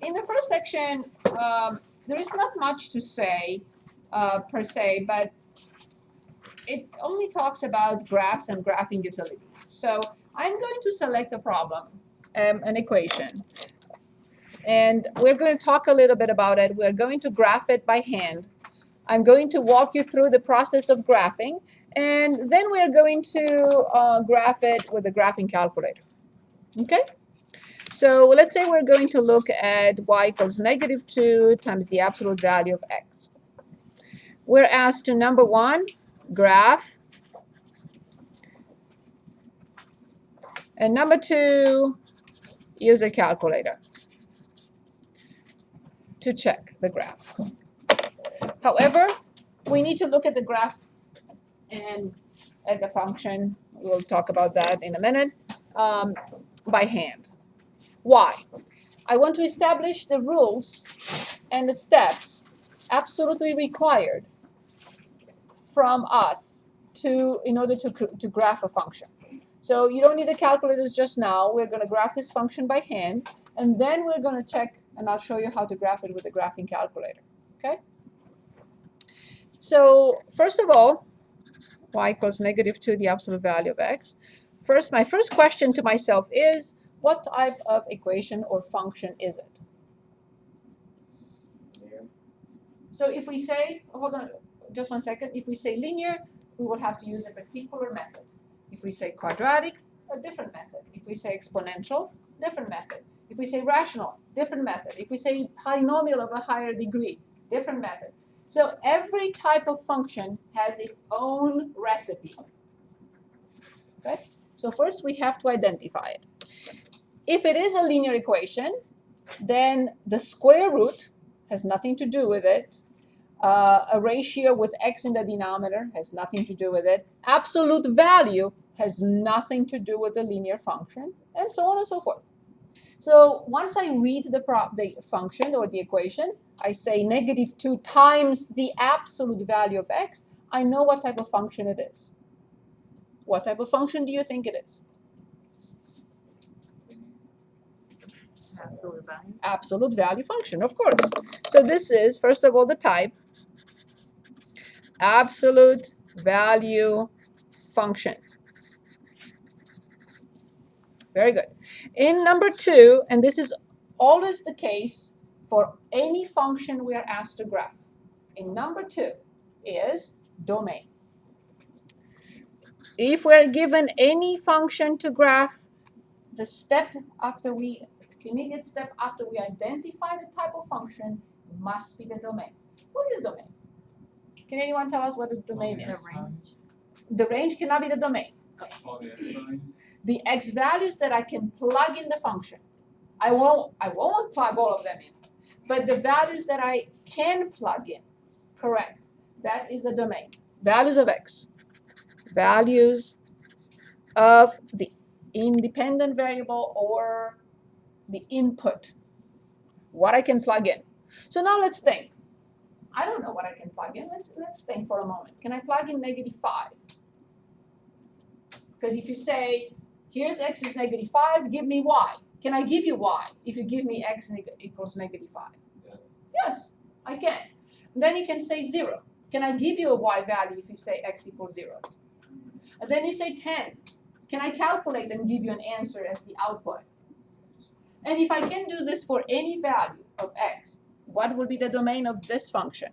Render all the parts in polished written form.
in the first section, there is not much to say per se, but it only talks about graphs and graphing utilities. So I'm going to select a problem, an equation, and we're going to talk a little bit about it. We're going to graph it by hand. I'm going to walk you through the process of graphing, and then we're going to graph it with a graphing calculator. Okay? So let's say we're going to look at y equals -2 times the absolute value of x. We're asked to, number one, graph, and number two, use a calculator to check the graph. However, we need to look at the graph and at the function. We'll talk about that in a minute, by hand. Why? I want to establish the rules and the steps absolutely required from us in order to graph a function. So you don't need the calculators just now. We're going to graph this function by hand, and then we're going to check, and I'll show you how to graph it with the graphing calculator. Okay? So first of all, y equals -2, the absolute value of x. My first question to myself is, what type of equation or function is it? So if we say, hold on, just one second. If we say linear, we will have to use a particular method. If we say quadratic, a different method. If we say exponential, different method. If we say rational, different method. If we say polynomial of a higher degree, different method. So every type of function has its own recipe. Okay? So first we have to identify it. If it is a linear equation, then the square root has nothing to do with it. A ratio with x in the denominator has nothing to do with it. Absolute value has nothing to do with the linear function, and so on and so forth. So once I read the function or the equation, I say -2 times the absolute value of x, I know what type of function it is. What type of function do you think it is? Absolute value. Absolute value function, of course. So this is, first of all, the type, absolute value function. Very good. In number 2, and this is always the case for any function we are asked to graph, in number 2 is domain. If we're given any function to graph, the immediate step after we identify the type of function must be the domain. What is domain? Can anyone tell us what the domain is? The range cannot be the domain. The x values that I can plug in the function. I won't plug all of them in, but the values that I can plug in, correct, that is a domain. Values of x. Values of the independent variable or the input, what I can plug in. So now let's think. I don't know what I can plug in. Let's think for a moment. Can I plug in -5? Because if you say, here's x is -5, give me y. Can I give you y if you give me x equals -5? Yes. Yes, I can. And then you can say 0. Can I give you a y value if you say x equals 0? And then you say 10. Can I calculate and give you an answer as the output? And if I can do this for any value of x, what will be the domain of this function?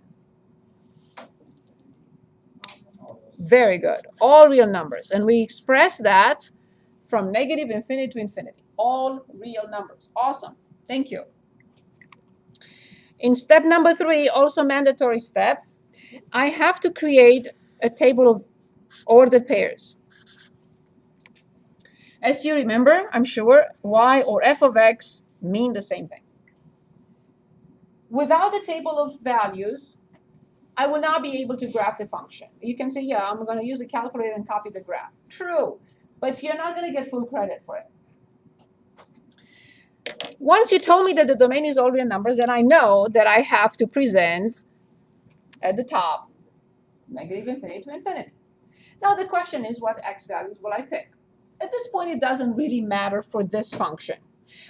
Very good. All real numbers. And we express that from -infinity to infinity. All real numbers. Awesome. Thank you. In step number 3, also mandatory step, I have to create a table of ordered pairs. As you remember, I'm sure, y or f of x mean the same thing. Without the table of values, I will not be able to graph the function. You can say, yeah, I'm going to use a calculator and copy the graph. True, but you're not going to get full credit for it. Once you told me that the domain is all real numbers, then I know that I have to present at the top -infinity to infinity. Now the question is, what x values will I pick? At this point, it doesn't really matter for this function.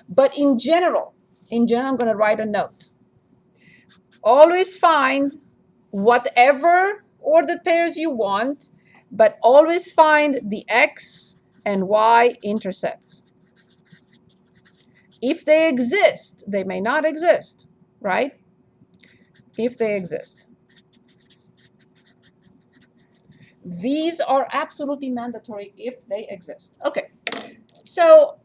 But in general, in general, I'm going to write a note. Always find whatever ordered pairs you want, but always find the x and y intercepts. If they exist, they may not exist, right? If they exist. These are absolutely mandatory if they exist. Okay, so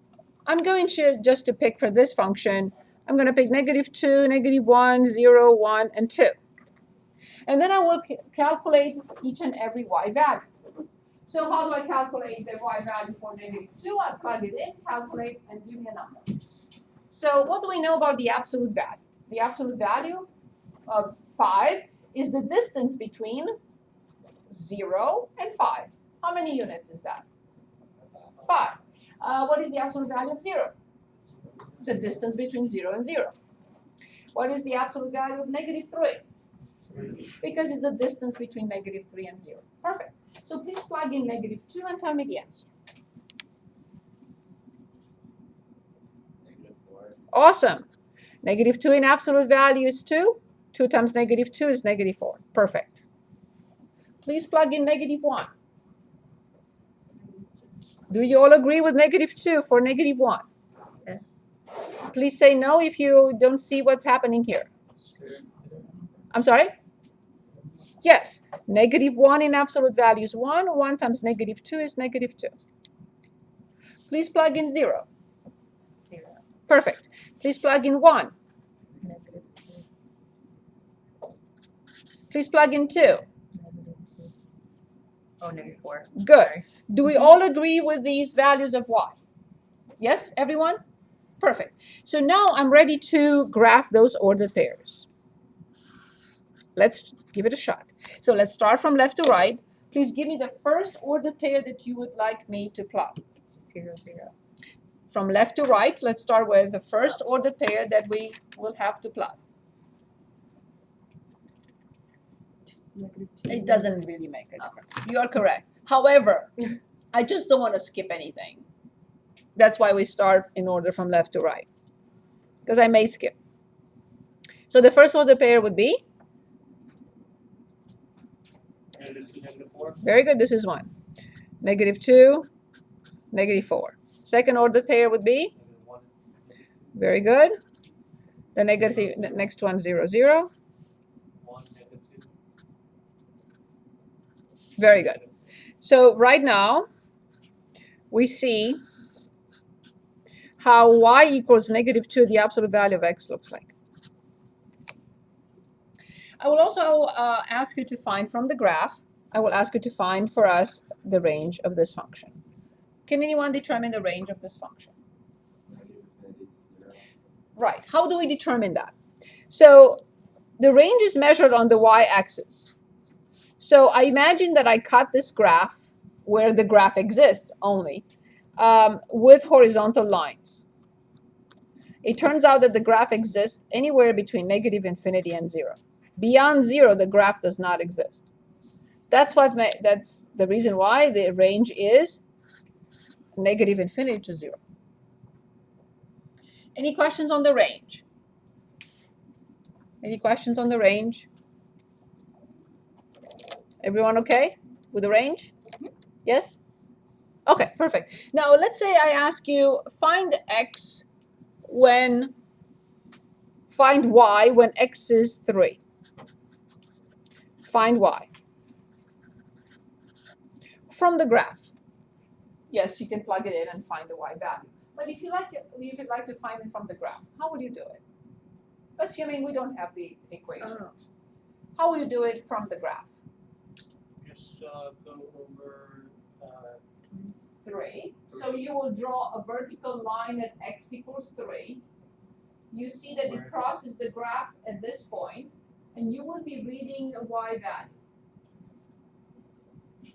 I'm going to just to pick for this function, I'm going to pick -2, -1, 0, 1, and 2. And then I will calculate each and every y value. So how do I calculate the y value for -2? I plug it in, calculate, and give me a number. So what do we know about the absolute value? The absolute value of 5 is the distance between 0 and 5. How many units is that? 5. What is the absolute value of 0? The distance between 0 and 0. What is the absolute value of -3? Because it's the distance between -3 and 0. Perfect. So please plug in -2 and tell me the answer. Awesome. -2 in absolute value is 2. 2 times -2 is -4. Perfect. Please plug in -1. Do you all agree with -2 for -1? Yes. Please say no if you don't see what's happening here. I'm sorry? Yes. -1 in absolute value is 1. 1 times -2 is -2. Please plug in 0. 0. Perfect. Please plug in 1. -2. Please plug in 2. -2. Oh, -4. Good. Sorry. Do we all agree with these values of y? Yes, everyone? Perfect. So now I'm ready to graph those ordered pairs. Let's give it a shot. So let's start from left to right. Please give me the first ordered pair that you would like me to plot. 0, 0. From left to right, let's start with the first ordered pair that we will have to plot. It doesn't really make a difference. You are correct. However, I just don't want to skip anything. That's why we start in order from left to right, because I may skip. So the first ordered pair would be? -2, -4. Very good, this is 1. -2, -4. Second ordered pair would be? -1. Very good. The next one, 0, 0. 1, -2. Very good. So right now, we see how y equals -2, the absolute value of x looks like. I will also ask you to find from the graph, I will ask you to find for us the range of this function. Can anyone determine the range of this function? Right. How do we determine that? So the range is measured on the y-axis. So I imagine that I cut this graph where the graph exists only with horizontal lines. It turns out that the graph exists anywhere between -infinity and 0. Beyond 0, the graph does not exist. That's the reason why the range is -infinity to 0. Any questions on the range? Any questions on the range? Everyone okay with the range? Yes? Okay, perfect. Now let's say I ask you find y when x is 3. Find y. From the graph. Yes, you can plug it in and find the y value. But if you'd like to find it from the graph, how would you do it? Assuming we don't have the equation. Oh. How would you do it from the graph? Just go over 3. So you will draw a vertical line at x equals 3. You see that it crosses the graph at this point, and you will be reading a y value.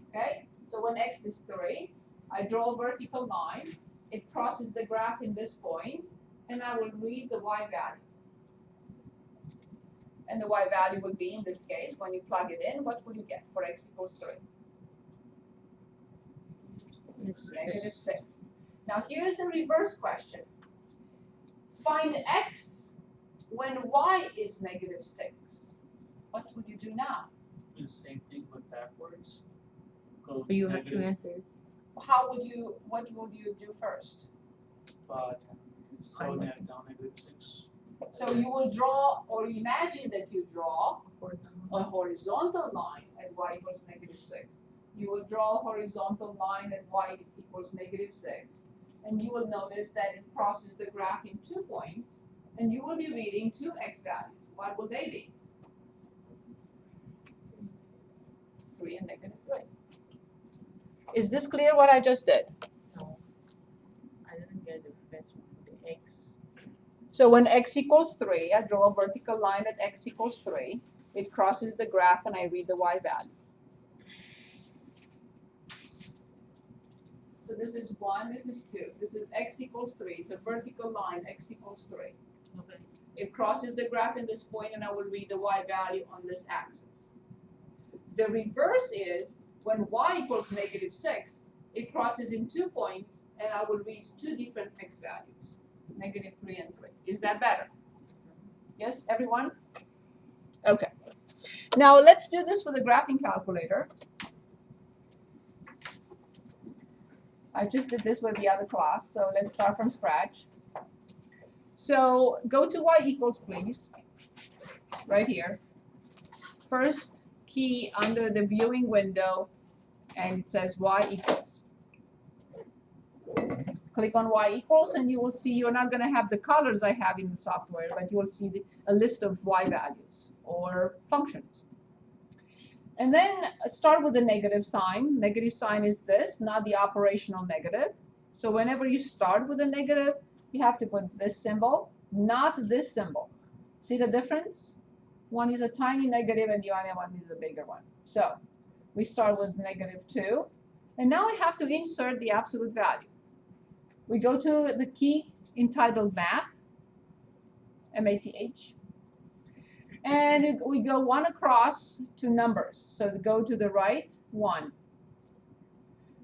Okay? So when x is 3, I draw a vertical line. It crosses the graph in this point, and I will read the y value. And the y value would be, in this case, when you plug it in, what would you get for x equals 3? -6. Now here's the reverse question. Find x when y is -6, what would you do now? The same thing but backwards. Go But you have two negative answers. What would you do first? 5. So Fine. that down -6. So you will draw, or imagine that you draw Horizontal. a horizontal line at y equals -6. You will draw a horizontal line at y equals -6, and you will notice that it crosses the graph in 2 points, and you will be reading 2 x values. What will they be? 3 and -3. Is this clear what I just did? No. I didn't get the first one. The X. So when x equals 3, I draw a vertical line at x equals 3. It crosses the graph, and I read the y value. So this is 1, this is 2. This is x equals 3. It's a vertical line, x equals 3. Okay. It crosses the graph in this point, and I will read the y value on this axis. The reverse is when y equals -6, it crosses in 2 points, and I will read 2 different x values, -3 and 3. Is that better? Yes, everyone? Okay. Now let's do this with a graphing calculator. I just did this with the other class, so let's start from scratch. So go to y equals, please, right here. First key under the viewing window, and it says y equals. Click on y equals, and you will see you're not going to have the colors I have in the software, but you will see a list of y values or functions. And then start with a negative sign. Negative sign is this, not the operational negative. So whenever you start with a negative, you have to put this symbol, not this symbol. See the difference? One is a tiny negative, and the other one is a bigger one. So we start with -2. And now we have to insert the absolute value. We go to the key entitled Math, M-A-T-H. And we go 1 across to numbers. So to go to the right, 1.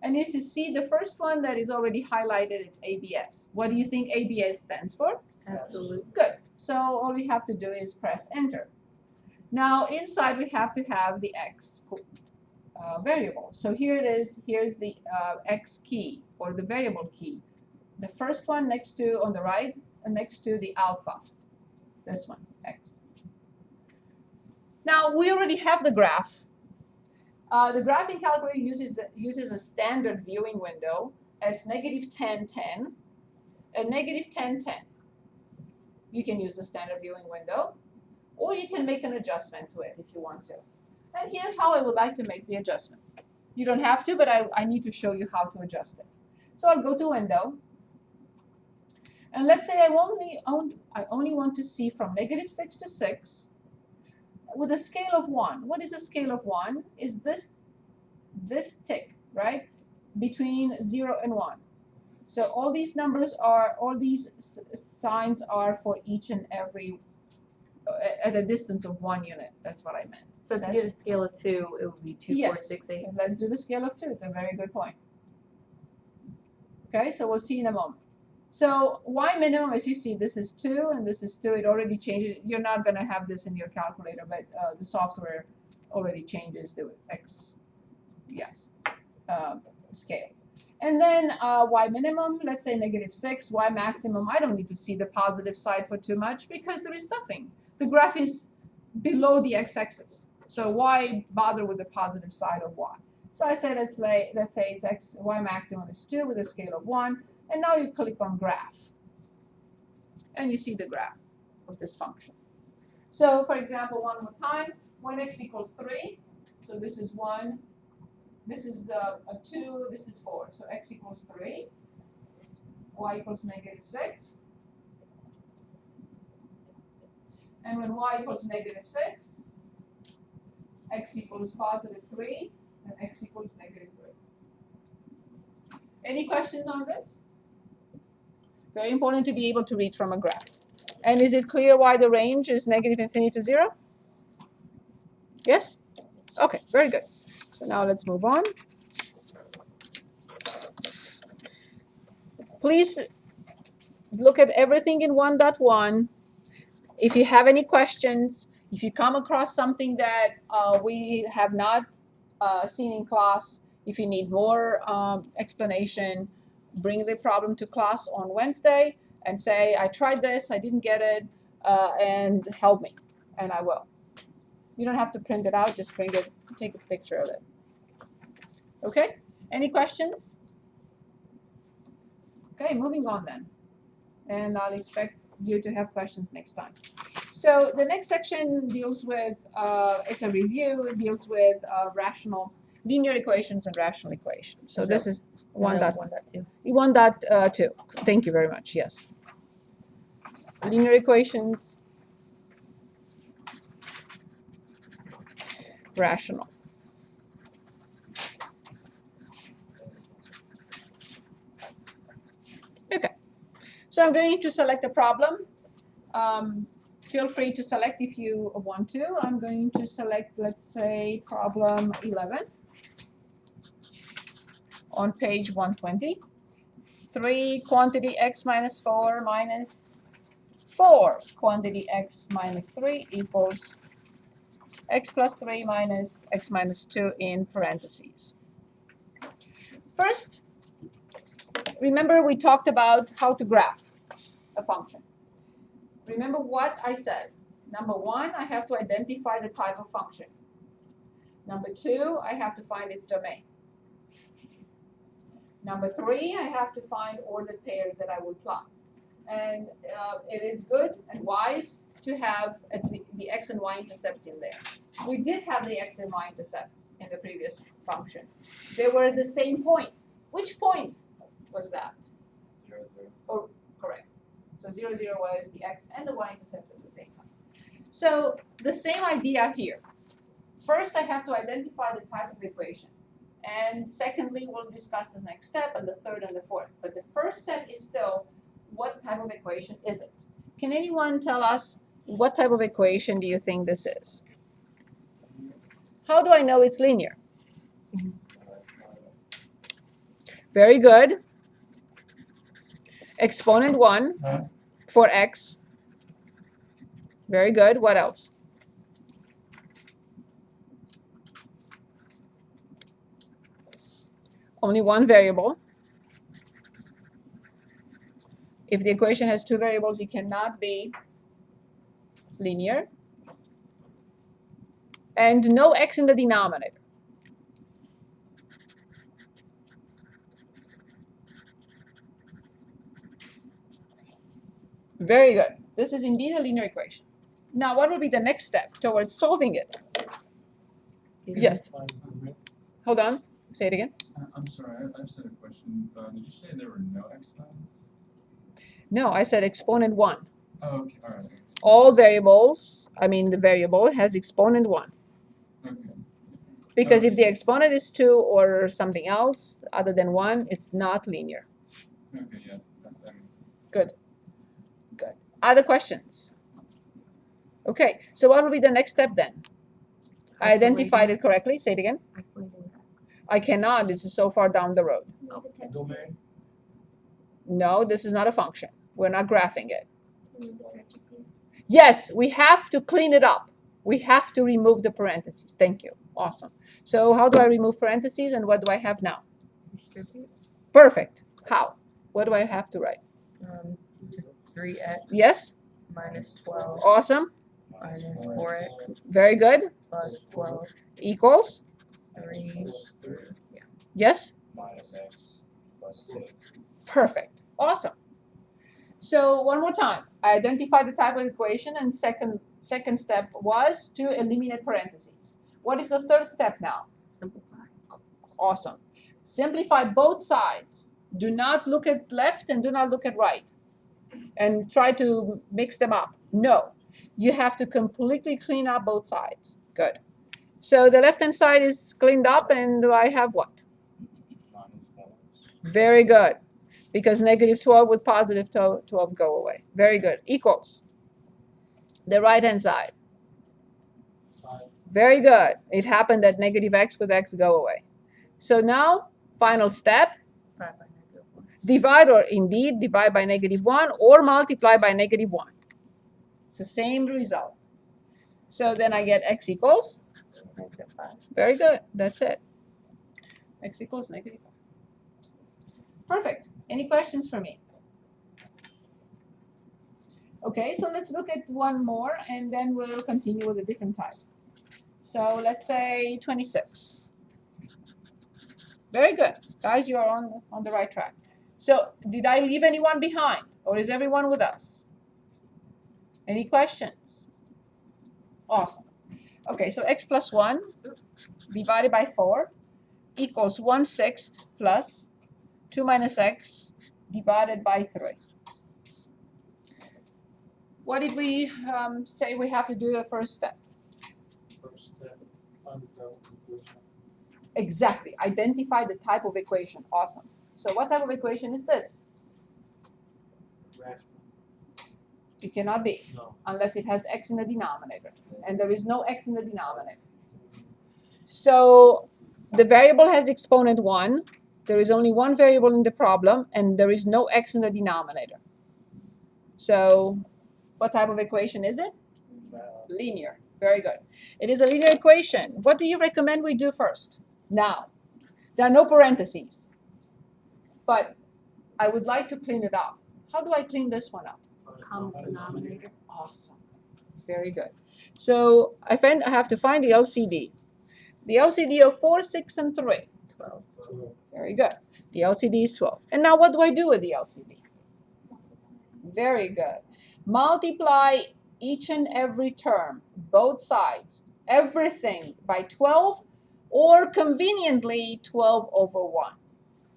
And as you see, the first one that is already highlighted, it's ABS. What do you think ABS stands for? Absolute. Good. So all we have to do is press Enter. Now inside we have to have the X variable. So here it is. Here's the X key, or the variable key. The first one next to, on the right, and next to the alpha. It's this one, X. Now we already have the graph. The graphing calculator uses a standard viewing window as -10, 10, and -10, 10. You can use the standard viewing window, or you can make an adjustment to it if you want to. And here's how I would like to make the adjustment. You don't have to, but I need to show you how to adjust it. So I'll go to Window, and let's say I only want to see from -6 to 6 with a scale of 1. What is a scale of 1? Is this tick, right? Between 0 and 1. So all these numbers are, all these signs are for each and every, at a distance of 1 unit. That's what I meant. So if you did a scale of 2, it would be 2, 4, 6, 8. And let's do the scale of 2. It's a very good point. Okay, so we'll see in a moment. So y minimum, as you see, this is 2 and this is 2. It already changed. You're not going to have this in your calculator, but the software already changes the x, scale. And then y minimum, let's say -6. Y maximum, I don't need to see the positive side for too much because there is nothing. The graph is below the x-axis. So why bother with the positive side of y? So I said let's say it's y maximum is 2 with a scale of 1. And now you click on Graph. And you see the graph of this function. So for example, one more time, when x equals 3, so this is 1, this is a 2, this is 4. So x equals 3, y equals -6. And when y equals -6, x equals +3, and x equals -3. Any questions on this? Very important to be able to read from a graph. And is it clear why the range is -∞ to 0? Yes? Okay, very good. So now let's move on. Please look at everything in 1.1. if you have any questions, if you come across something that we have not seen in class, if you need more explanation, bring the problem to class on Wednesday and say, I tried this, I didn't get it, and help me, and I will. You don't have to print it out, just bring it, take a picture of it. Okay? Any questions? Okay, moving on then. And I'll expect you to have questions next time. So the next section deals with, it's a review, it deals with linear equations and rational equations. So this is 1.2. 1.2. Thank you very much, yes. Linear equations, rational. Okay, so I'm going to select a problem. Feel free to select if you want to. I'm going to select, let's say, problem 11 on page 120. 3 quantity x minus 4 minus 4 quantity x minus 3 equals x plus 3 minus x minus 2 in parentheses. First, remember we talked about how to graph a function. Remember what I said. Number 1, I have to identify the type of function. Number 2, I have to find its domain. Number 3, I have to find ordered pairs that I will plot. And it is good and wise to have the x and y intercepts in there. We did have the x and y intercepts in the previous function. They were at the same point. Which point was that? 0, 0. Oh, correct. So 0, 0 was the x and the y intercept at the same time. So the same idea here. First, I have to identify the type of equation. And secondly, we'll discuss the next step, and the third and the fourth. But the first step is still, what type of equation is it? Can anyone tell us what type of equation do you think this is? How do I know it's linear? Very good. Exponent 1 for x. Very good. What else? Only one variable. If the equation has 2 variables, it cannot be linear. And no x in the denominator. Very good. This is indeed a linear equation. Now, what will be the next step towards solving it? Yes. Hold on. Say it again. I'm sorry, I just had a question. Did you say there were no exponents? No, I said exponent 1. Oh, okay, all right. All variables, the variable has exponent 1. Okay. Because if the exponent is 2 or something else other than 1, it's not linear. Okay, yeah. That makes sense. Good. Good. Other questions? Okay, so what will be the next step then? I identified it correctly. Say it again. Isolating x. I cannot. This is so far down the road. Domain? No, this is not a function. We're not graphing it. Yes, we have to clean it up. We have to remove the parentheses. Thank you. Awesome. So how do I remove parentheses and what do I have now? Distribute. Perfect. How? What do I have to write? Just 3x. Yes? Minus 12. Awesome. Minus 4x. Very good. Plus 12. Equals? 3. Yes? Minus x plus 2. Perfect. Awesome. So one more time. I identified the type of equation, and second step was to eliminate parentheses. What is the third step now? Simplify. Awesome. Simplify both sides. Do not look at left and do not look at right and try to mix them up. No. You have to completely clean up both sides. Good. So the left-hand side is cleaned up, and I have what? Very good. Because negative 12 with positive 12 go away. Very good. Equals. The right-hand side. Very good. It happened that negative x with x go away. So now, final step. Divide, or indeed divide by negative 1 or multiply by negative 1. the same result. So then I get x equals, -5. very good, that's it. X equals -5. Perfect. Any questions for me? Okay, so let's look at one more, and then we'll continue with a different type. So let's say 26. Very good. Guys, you are on the right track. So did I leave anyone behind, or is everyone with us? Any questions? Awesome. Okay, so x plus 1 divided by 4 equals 1/6 plus 2 minus x divided by 3. What did we say we have to do the first step? First step, untitled equation. Exactly. Identify the type of equation. Awesome. So what type of equation is this? Rational. It cannot be No. unless it has x in the denominator. And there is no x in the denominator. So the variable has exponent 1. There is only one variable in the problem, and there is no x in the denominator. So what type of equation is it? Linear. Very good. It is a linear equation. What do you recommend we do first? Now, there are no parentheses, but I would like to clean it up. How do I clean this one up? Common denominator. Awesome. Very good. So I have to find the LCD. The LCD of 4, 6, and 3. 12. Very good. The LCD is 12. And now what do I do with the LCD? Very good. Multiply each and every term, both sides, everything by 12, or conveniently 12 over 1.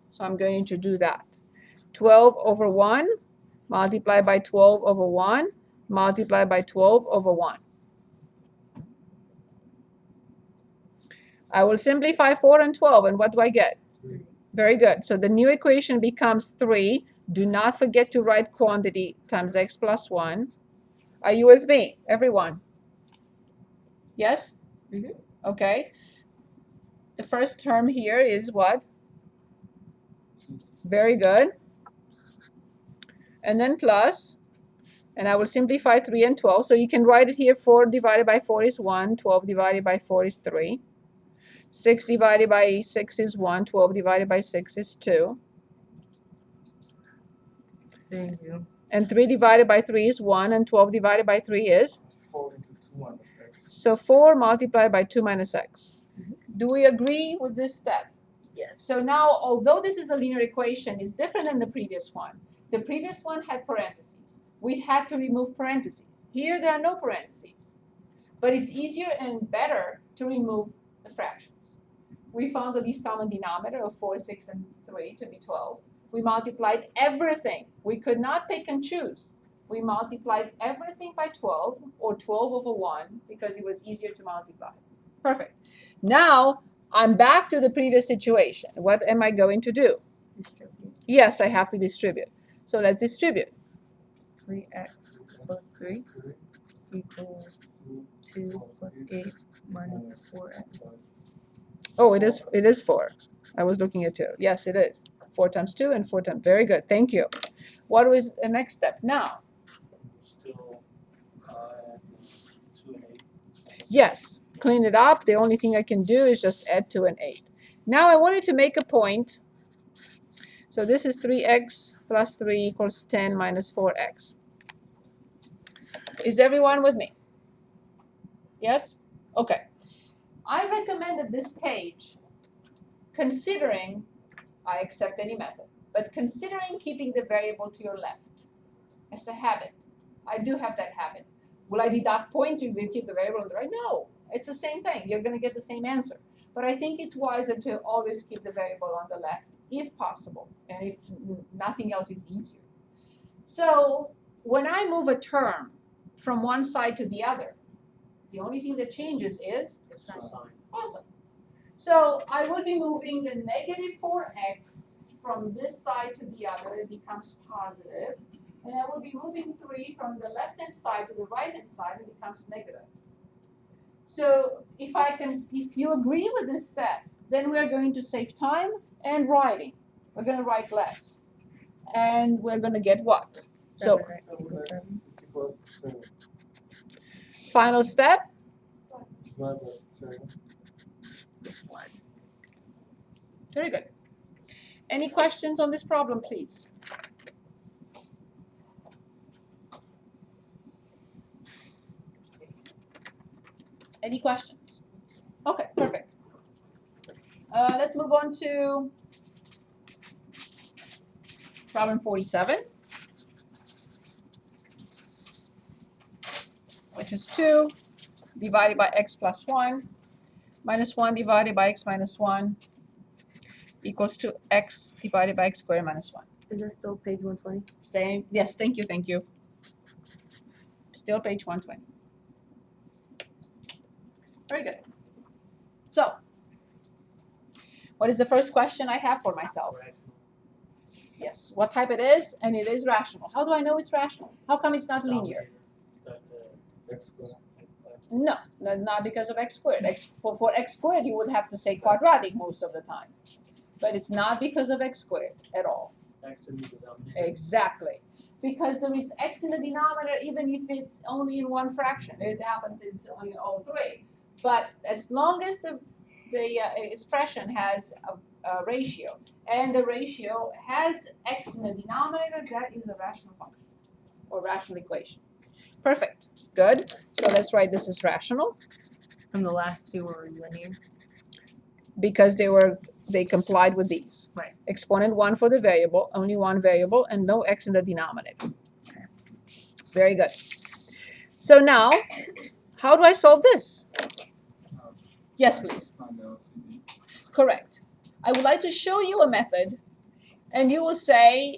So I'm going to do that. 12 over 1, multiply by 12 over 1, multiply by 12 over 1. I will simplify 4 and 12, and what do I get? 3. Very good. So the new equation becomes 3. Do not forget to write quantity times x plus 1. Are you with me, everyone? Yes? Mhm. Okay. The first term here is what? Very good. And then plus, and I will simplify 3 and 12. So you can write it here. 4 divided by 4 is 1. 12 divided by 4 is 3. 6 divided by 6 is 1. 12 divided by 6 is 2. Thank you. And 3 divided by 3 is 1. And 12 divided by 3 is? 4 into 2 minus x. So 4 multiplied by 2 minus x. Do we agree with this step? Yes. So now, although this is a linear equation, it's different than the previous one. The previous one had parentheses. We had to remove parentheses. Here, there are no parentheses. But it's easier and better to remove the fractions. We found the least common denominator of 4, 6, and 3 to be 12. We multiplied everything. We could not pick and choose. We multiplied everything by 12, or 12 over 1, because it was easier to multiply. Perfect. Now, I'm back to the previous situation. What am I going to do? Distribute. Yes, I have to distribute. So let's distribute. 3x plus 3 equals 2 plus 8 minus 4x. Oh, it is 4. I was looking at 2. Yes, it is. 4 times 2 and 4 times. Very good. Thank you. What was the next step now? Still 2 and 8. Yes, clean it up. The only thing I can do is just add 2 and 8. Now I wanted to make a point. So this is 3x plus 3 equals 10 minus 4x. Is everyone with me? Yes? Okay. I recommend at this stage, considering, I accept any method, but considering keeping the variable to your left as a habit. I do have that habit. Will I deduct points if you keep the variable on the right? No, it's the same thing. You're going to get the same answer. But I think it's wiser to always keep the variable on the left, if possible, and if nothing else is easier. So when I move a term from one side to the other, the only thing that changes is The sign. awesome. So I will be moving the negative 4x from this side to the other. It becomes positive. And I will be moving 3 from the left-hand side to the right-hand side. It becomes negative. So if you agree with this step, then we're going to save time and writing. We're going to write less. And we're going to get what? So 7x equals 7. Is equals to 7. Final step. Very good. Any questions on this problem, please? Any questions? Okay, perfect. Let's move on to problem 47, which is 2 divided by x plus 1 minus 1 divided by x minus 1 equals to x divided by x squared minus 1. Is that still page 120? Same. Yes, thank you, thank you. Still page 120. Very good. So, what is the first question I have for myself? Yes, what type it is, and it is rational. How do I know it's rational? How come it's not linear? No, not because of x squared. For x squared, you would have to say quadratic most of the time. But it's not because of x squared at all. X in the denominator. Exactly. Because there is x in the denominator, even if it's only in one fraction. It happens in all three. But as long as the expression has a ratio, and the ratio has x in the denominator, that is a rational function or rational equation. Perfect. Good. So let's write this as rational. And the last two were linear. Because they complied with these. Right. Exponent 1 for the variable, only one variable, and no x in the denominator. Okay. Very good. So now, how do I solve this? Yes, please. On the LCD. Correct. I would like to show you a method, and you will say,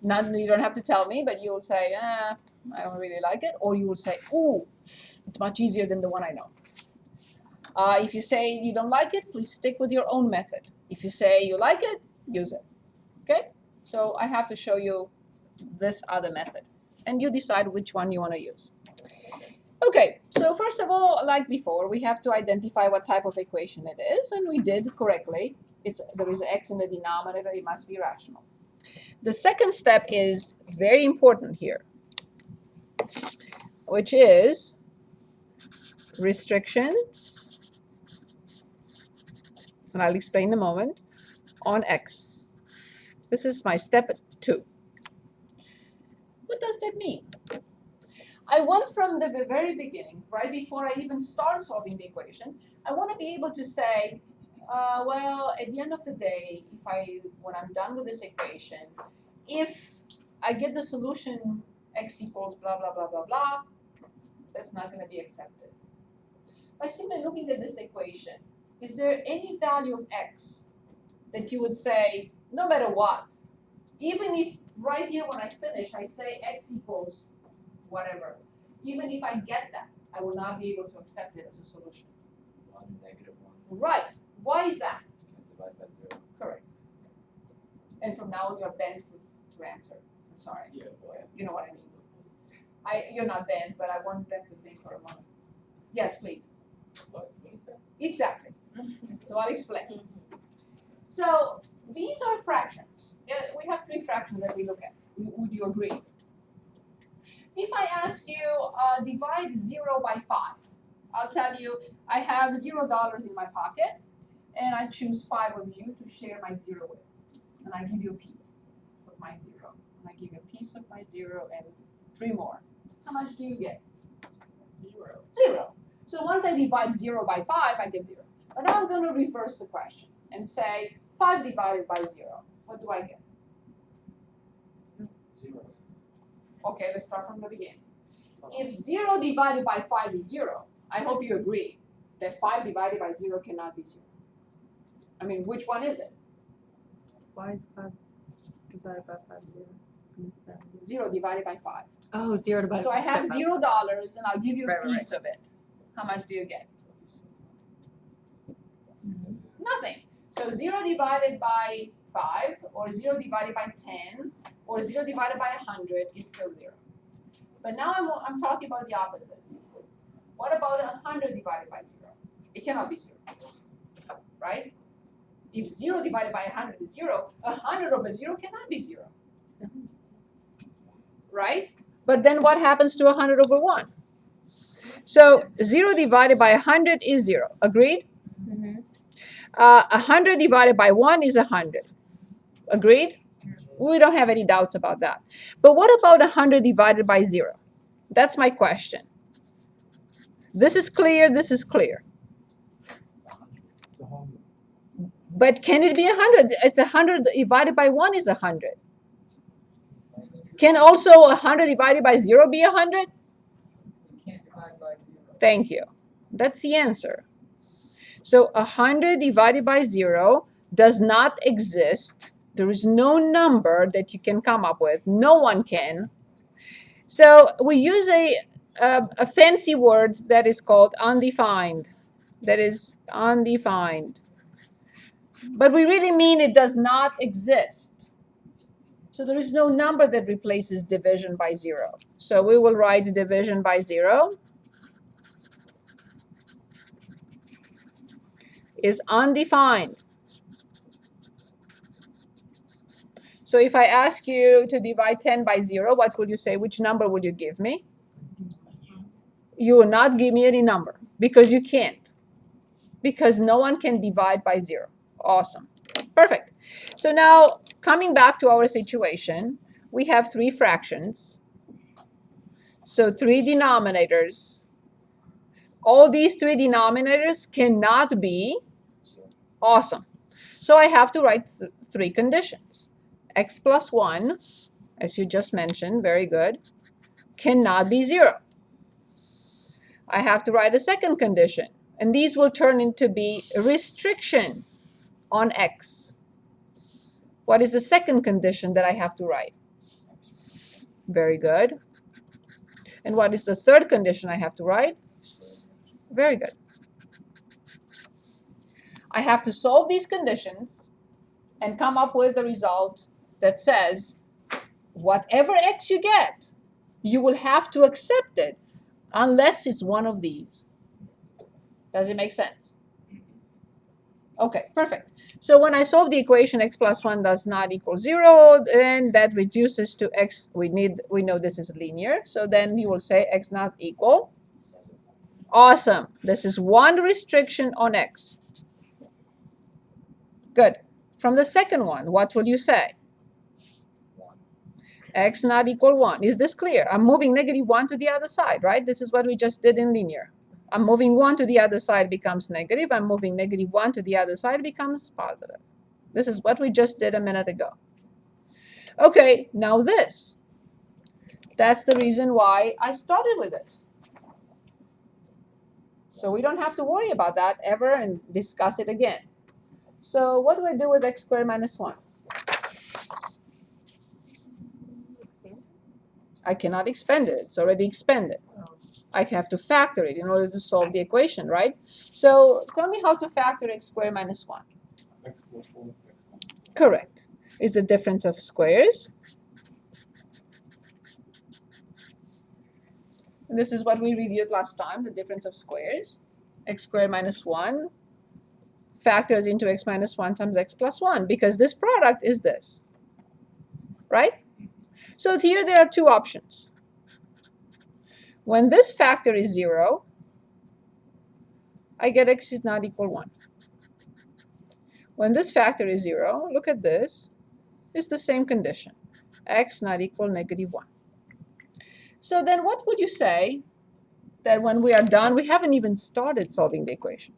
you don't have to tell me, but you will say, I don't really like it, or you will say, ooh, it's much easier than the one I know. If you say you don't like it, please stick with your own method. If you say you like it, use it. Okay? So I have to show you this other method, and you decide which one you want to use. Okay, so first of all, like before, we have to identify what type of equation it is, and we did correctly. There is x in the denominator, it must be rational. The second step is very important here, which is restrictions, and I'll explain in a moment, on x. This is my step 2. What does that mean? I want from the very beginning, right before I even start solving the equation, I want to be able to say, well, at the end of the day, when I'm done with this equation, if I get the solution x equals blah, blah, blah, blah, blah, that's not going to be accepted. By simply looking at this equation, is there any value of x that you would say, no matter what, even if right here when I finish, I say x equals whatever, even if I get that, I will not be able to accept it as a solution. 1, -1. Right. Why is that? Divide by 0. Correct. And from now on, you're bent to answer. I'm sorry. Yeah. You know what I mean. You're not bent, but I want them to think for a moment. Yes, please. What is that? Exactly. So I'll explain. So these are fractions. We have 3 fractions that we look at. Would you agree? If I ask you, divide 0 by 5, I'll tell you I have $0 in my pocket, and I choose 5 of you to share my 0 with. And I give you a piece of my 0. And I give you a piece of my 0 and 3 more. How much do you get? 0. 0. So once I divide 0 by 5, I get 0. But now I'm going to reverse the question and say 5 divided by 0. What do I get? 0. Okay, let's start from the beginning. If 0 divided by 5 is 0, I hope you agree that 5 divided by 0 cannot be 0. I mean, which one is it? Why is 5 divided by 5 0? 0 divided by 5. Oh, 0 divided So by I have 5. $0 and I'll give you a Right, right, piece of it. How much do you get? Nothing. So 0 divided by 5, or 0 divided by 10, or 0 divided by 100 is still 0. But now I'm talking about the opposite. What about 100 divided by 0? It cannot be 0, right? If 0 divided by 100 is 0, 100 over 0 cannot be 0, right? But then what happens to 100 over 1? So 0 divided by 100 is 0. Agreed? 100 divided by 1 is 100. Agreed? We don't have any doubts about that. But what about 100 divided by 0? That's my question. This is clear. This is clear. But can it be 100? It's 100 divided by 1 is 100. Can also 100 divided by 0 be 100? You can't divide by 0. Thank you. That's the answer. So 100 divided by 0 does not exist. There is no number that you can come up with. No one can. So we use a fancy word that is called undefined. That is undefined. But we really mean it does not exist. So there is no number that replaces division by 0. So we will write division by 0 is undefined. So if I ask you to divide 10 by 0, what will you say? Which number will you give me? You will not give me any number because you can't. Because no one can divide by 0. Awesome. Perfect. So now, coming back to our situation, we have 3 fractions. So 3 denominators. All these 3 denominators cannot be awesome. So I have to write 3 conditions. X plus 1, as you just mentioned, very good, cannot be 0. I have to write a second condition. And these will turn into be restrictions on x. What is the second condition that I have to write? Very good. And what is the third condition I have to write? Very good. I have to solve these conditions and come up with the result that says whatever x you get, you will have to accept it unless it's one of these. Does it make sense? Okay, perfect. So when I solve the equation x plus 1 does not equal 0, then that reduces to x. We know this is linear, so then you will say x not equal. Awesome. This is one restriction on x. Good. From the second one, what will you say? X not equal 1. Is this clear? I'm moving negative 1 to the other side, right? This is what we just did in linear. I'm moving 1 to the other side becomes negative. I'm moving negative 1 to the other side becomes positive. This is what we just did a minute ago. Okay, now this. That's the reason why I started with this. So we don't have to worry about that ever and discuss it again. So what do I do with x squared minus 1? I cannot expand it. It's already expanded. I have to factor it in order to solve the equation, right? So tell me how to factor x squared minus 1. X plus 1, x 1. Correct. Is the difference of squares. And this is what we reviewed last time, the difference of squares. X squared minus 1 factors into x minus 1 times x plus 1 because this product is this, right? So here there are 2 options. When this factor is 0, I get x is not equal 1. When this factor is 0, look at this, it's the same condition. X not equal negative 1. So then what would you say that when we are done, we haven't even started solving the equation.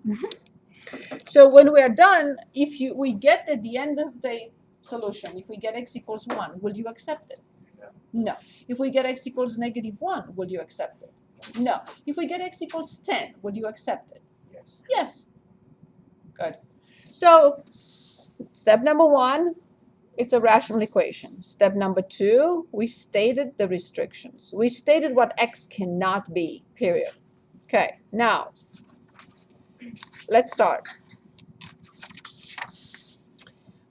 So when we are done, if we get at the end of the solution, if we get x equals 1, will you accept it? No. If we get x equals negative 1, will you accept it? No. If we get x equals 10, will you accept it? Yes. Yes. Good. So step number 1, it's a rational equation. Step number 2, we stated the restrictions. We stated what x cannot be, period. Okay, now let's start.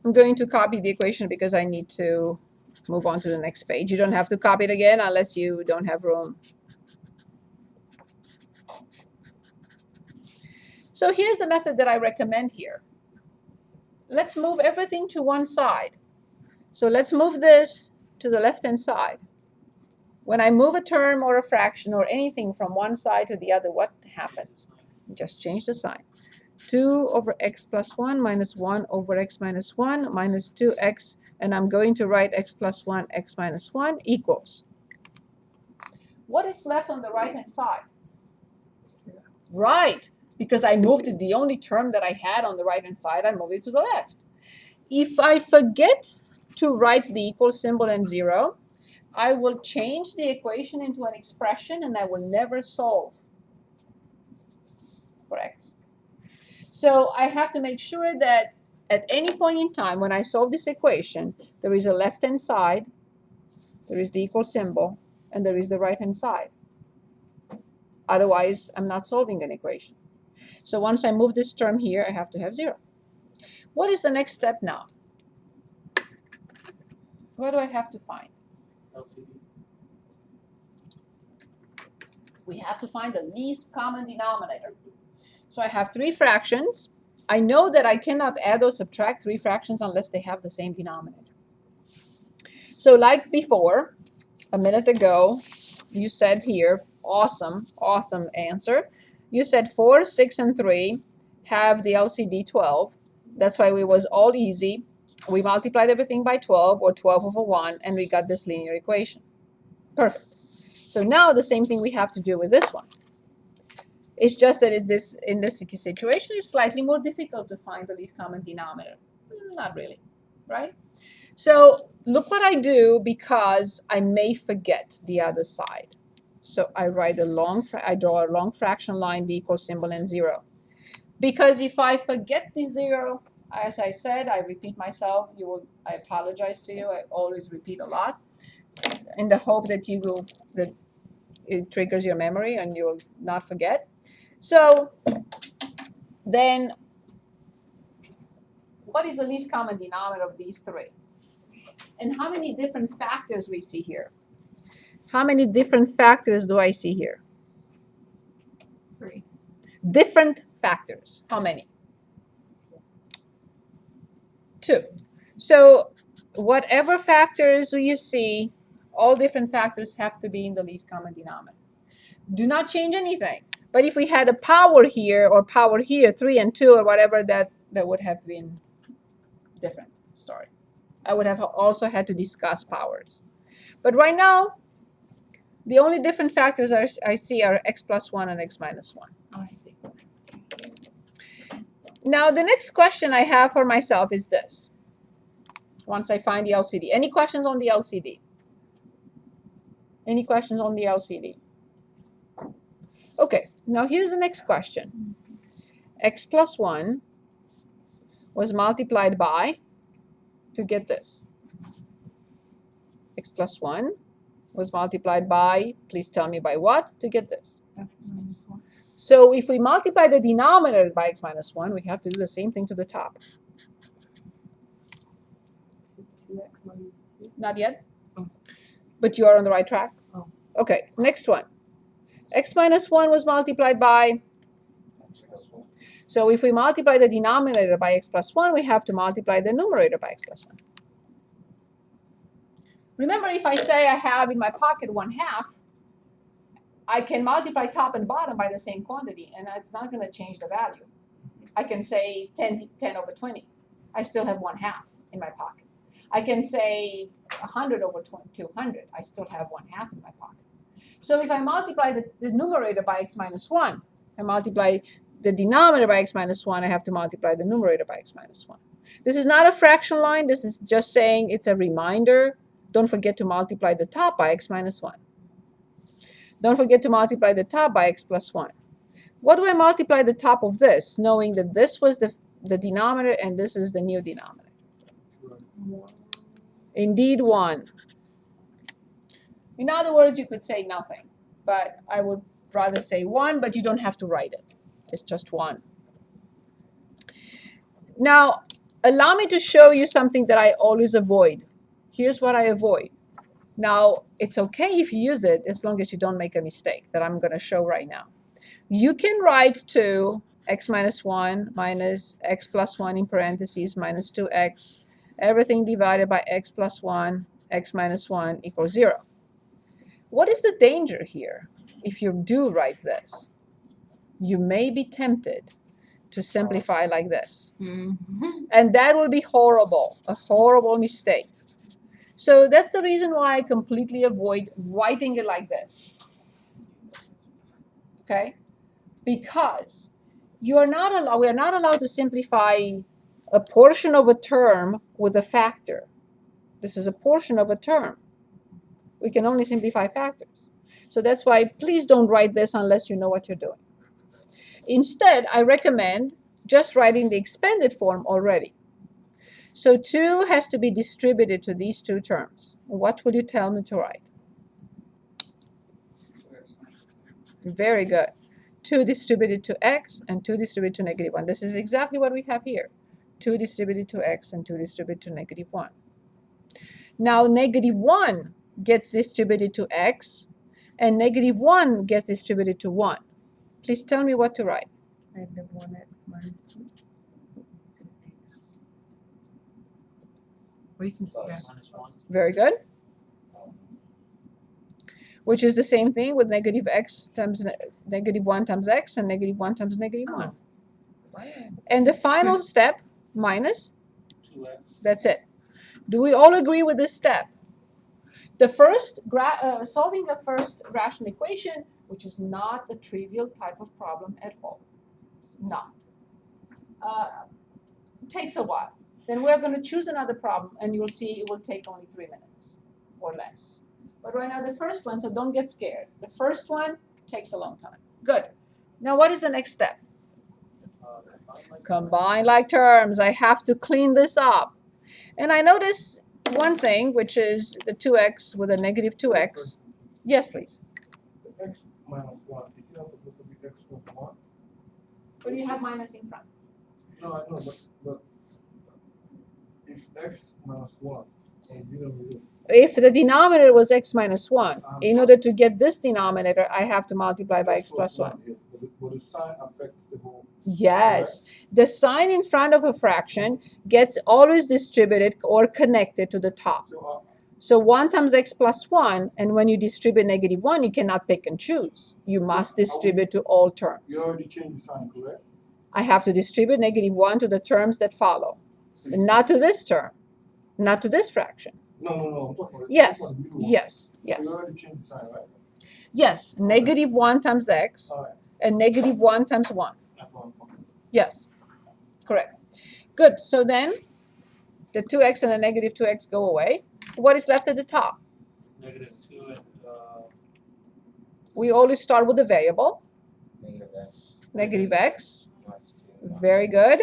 I'm going to copy the equation because I need to move on to the next page. You don't have to copy it again unless you don't have room. So here's the method that I recommend here. Let's move everything to one side. So let's move this to the left-hand side. When I move a term or a fraction or anything from one side to the other, what happens? Just change the sign. 2 over x plus 1 minus 1 over x minus 1 minus 2x, and I'm going to write x plus 1, x minus 1 equals. What is left on the right-hand side? Right, because I moved it, the only term that I had on the right-hand side, I moved it to the left. If I forget to write the equal symbol and 0, I will change the equation into an expression and I will never solve for x. So I have to make sure that at any point in time when I solve this equation, there is a left-hand side, there is the equal symbol, and there is the right-hand side. Otherwise, I'm not solving an equation. So once I move this term here, I have to have 0. What is the next step now? What do I have to find? LCD. We have to find the least common denominator. So I have 3 fractions. I know that I cannot add or subtract 3 fractions unless they have the same denominator. So like before, a minute ago, you said here, awesome, awesome answer. You said 4, 6, and 3 have the LCD 12. That's why it was all easy. We multiplied everything by 12, or 12 over 1, and we got this linear equation. Perfect. So now the same thing we have to do with this one. It's just that in this situation, it's slightly more difficult to find the least common denominator. Not really, right? So look what I do, because I may forget the other side. So I write I draw a long fraction line, the equal symbol, and 0. Because if I forget the 0, as I said, I repeat myself. I apologize to you. I always repeat a lot, in the hope that that it triggers your memory and you will not forget. So then, what is the least common denominator of these 3? And how many different factors we see here? How many different factors do I see here? 3. Different factors. How many? 2. So whatever factors you see, all different factors have to be in the least common denominator. Do not change anything. But if we had a power here or power here, 3 and 2 or whatever, that would have been different story. I would have also had to discuss powers. But right now, the only different factors I see are x plus 1 and x minus 1. Oh, I see. Now, the next question I have for myself is this. Once I find the LCD. Any questions on the LCD? Any questions on the LCD? Okay, now here's the next question. X plus 1 was multiplied by, to get this. X plus 1 was multiplied by, please tell me by what, to get this. X minus 1. So if we multiply the denominator by x minus 1, we have to do the same thing to the top. 2x minus 2. Not yet? Oh. But you are on the right track? Oh. Okay, next one. X minus 1 was multiplied by, so if we multiply the denominator by x plus 1, we have to multiply the numerator by x plus 1. Remember, if I say I have in my pocket 1/2, I can multiply top and bottom by the same quantity, and that's not going to change the value. I can say 10 over 20. I still have 1/2 in my pocket. I can say 100 over 200. I still have 1/2 in my pocket. So if I multiply the numerator by x minus 1, I multiply the denominator by x minus 1, I have to multiply the numerator by x minus 1. This is not a fraction line. This is just saying it's a reminder. Don't forget to multiply the top by x minus 1. Don't forget to multiply the top by x plus 1. What do I multiply the top of this, knowing that this was the denominator and this is the new denominator? Indeed, 1. In other words, you could say nothing, but I would rather say 1, but you don't have to write it. It's just 1. Now, allow me to show you something that I always avoid. Here's what I avoid. Now, it's okay if you use it as long as you don't make a mistake that I'm going to show right now. You can write 2 x minus 1 minus x plus 1 in parentheses minus 2x, everything divided by x plus 1, x minus 1 equals 0. What is the danger here? If you do write this, you may be tempted to simplify like this. And that will be horrible, a horrible mistake. So that's the reason why I completely avoid writing it like this. Okay? Because we are not allowed to simplify a portion of a term with a factor. This is a portion of a term. We can only simplify factors. So that's why please don't write this unless you know what you're doing. Instead, I recommend just writing the expanded form already. So 2 has to be distributed to these two terms. What will you tell me to write? Very good. 2 distributed to x and 2 distributed to negative 1. This is exactly what we have here. 2 distributed to x and 2 distributed to negative 1. Now negative 1 gets distributed to x and negative 1 gets distributed to 1. Please tell me what to write. Negative 1x minus 2. Or you can just, yeah. Minus 1. Very good. Which is the same thing with negative x times negative 1 times x and negative 1 times negative 1. And the final step, minus, 2x. that's it. Do we all agree with this step? The first, solving the first rational equation, which is not a trivial type of problem at all. Not. Takes a while. Then we're going to choose another problem, and you'll see it will take only 3 minutes or less. But right now, the first one, so don't get scared. The first one takes a long time. Good. Now, what is the next step? Combine like terms. I have to clean this up. And I notice one thing, which is the 2x with a negative 2x. Yes, please. The x minus 1, is it not supposed to be x plus 1? What do you have minus in front? No, I know, but if x minus 1 and denominator, If the denominator was x minus 1, in order to get this denominator, I have to multiply by x plus 1. Yes, but the sign affects the whole. Yes. The sign in front of a fraction gets always distributed or connected to the top. So 1 times x plus 1, and when you distribute negative 1, you cannot pick and choose. You must distribute to all terms. You already changed the sign, correct? I have to distribute negative 1 to the terms that follow, So and not to this term, not to this fraction. No, I'm talking about Yes, the middle one. yes, So yes. you already changed the sign, right? Yes, negative 1 times x All right, and negative 1 times 1. that's what I'm talking Yes, correct. Good, so then the 2x and the negative 2x go away. What is left at the top? Negative 2 and We always start with the variable, Negative x. negative x. Minus 2. Very good.